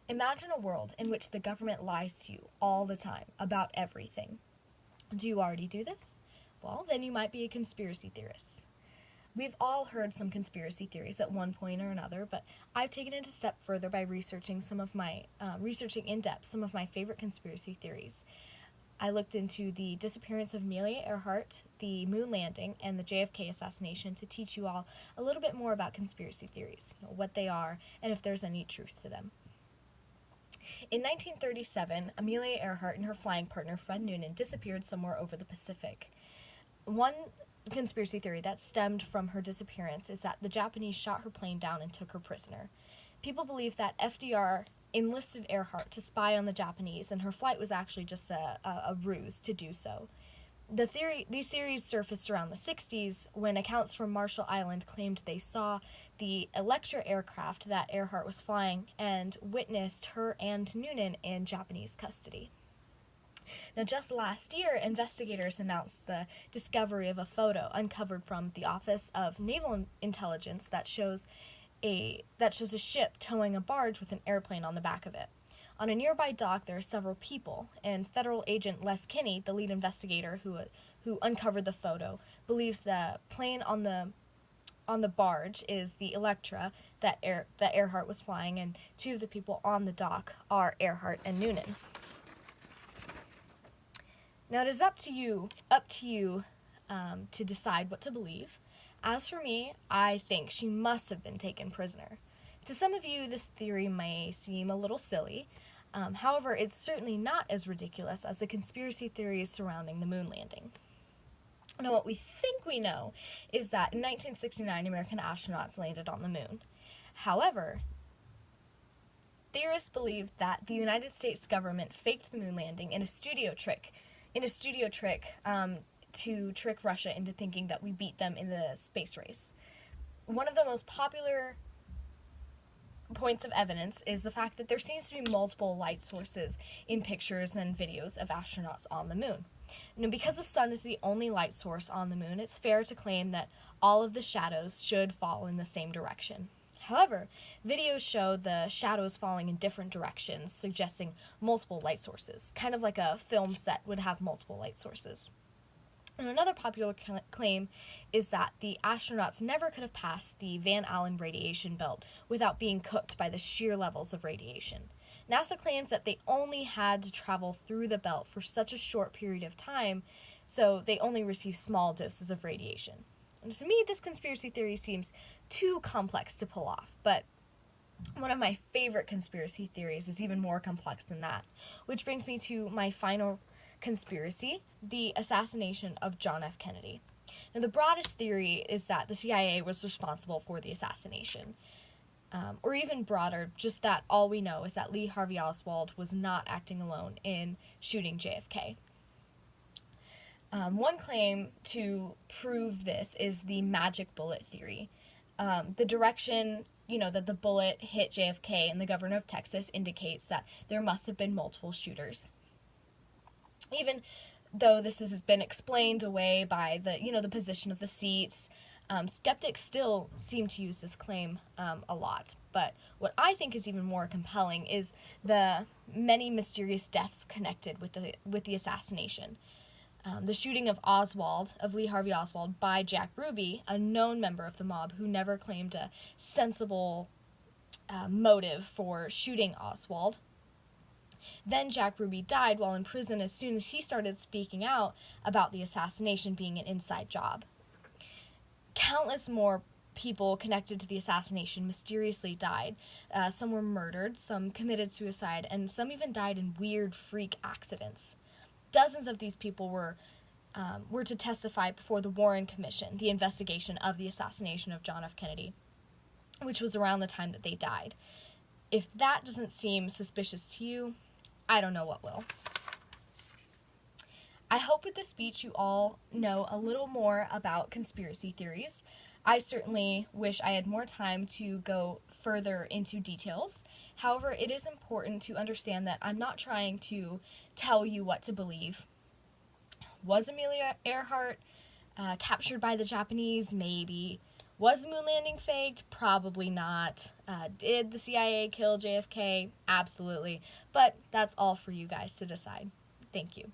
Imagine a world in which the government lies to you all the time about everything. Do you already do this? Well, then you might be a conspiracy theorist. We've all heard some conspiracy theories at one point or another, but I've taken it a step further by researching in depth some of my favorite conspiracy theories. I looked into the disappearance of Amelia Earhart, the moon landing, and the JFK assassination to teach you all a little bit more about conspiracy theories, what they are, and if there's any truth to them. In 1937, Amelia Earhart and her flying partner Fred Noonan disappeared somewhere over the Pacific. One conspiracy theory that stemmed from her disappearance is that the Japanese shot her plane down and took her prisoner. People believe that FDR enlisted Earhart to spy on the Japanese, and her flight was actually just a ruse to do so. These theories surfaced around the 60s when accounts from Marshall Island claimed they saw the Electra aircraft that Earhart was flying and witnessed her and Noonan in Japanese custody. Now, just last year, investigators announced the discovery of a photo uncovered from the Office of Naval Intelligence that shows a ship towing a barge with an airplane on the back of it. On a nearby dock, there are several people, and federal agent Les Kinney, the lead investigator who uncovered the photo, believes the plane on the barge is the Electra that Earhart was flying, and two of the people on the dock are Earhart and Noonan. Now, it is up to you to decide what to believe. As for me, I think she must have been taken prisoner. To some of you, this theory may seem a little silly. However, it's certainly not as ridiculous as the conspiracy theories surrounding the moon landing. Now, what we think we know is that in 1969, American astronauts landed on the moon. However, theorists believe that the United States government faked the moon landing in a studio trick to trick Russia into thinking that we beat them in the space race. One of the most popular points of evidence is the fact that there seems to be multiple light sources in pictures and videos of astronauts on the moon. Now, because the sun is the only light source on the moon, it's fair to claim that all of the shadows should fall in the same direction. However, videos show the shadows falling in different directions, suggesting multiple light sources, kind of like a film set would have multiple light sources. And another popular claim is that the astronauts never could have passed the Van Allen radiation belt without being cooked by the sheer levels of radiation. NASA claims that they only had to travel through the belt for such a short period of time, so they only received small doses of radiation. And to me, this conspiracy theory seems too complex to pull off, but one of my favorite conspiracy theories is even more complex than that, which brings me to my final conspiracy, the assassination of John F. Kennedy. Now, the broadest theory is that the CIA was responsible for the assassination. Or even broader, just that all we know is that Lee Harvey Oswald was not acting alone in shooting JFK. One claim to prove this is the magic bullet theory. The direction, that the bullet hit JFK and the governor of Texas indicates that there must have been multiple shooters. Even though this has been explained away by the position of the seats, skeptics still seem to use this claim a lot. But what I think is even more compelling is the many mysterious deaths connected with the assassination. The shooting of Lee Harvey Oswald, by Jack Ruby, a known member of the mob who never claimed a sensible motive for shooting Oswald. Then Jack Ruby died while in prison as soon as he started speaking out about the assassination being an inside job. Countless more people connected to the assassination mysteriously died. Some were murdered, some committed suicide, and some even died in weird freak accidents. Dozens of these people were to testify before the Warren Commission, the investigation of the assassination of John F. Kennedy, which was around the time that they died. If that doesn't seem suspicious to you, I don't know what will. I hope with this speech you all know a little more about conspiracy theories. I certainly wish I had more time to go further into details. However, it is important to understand that I'm not trying to tell you what to believe. Was Amelia Earhart captured by the Japanese? Maybe. Was the moon landing faked? Probably not. Did the CIA kill JFK? Absolutely. But that's all for you guys to decide. Thank you.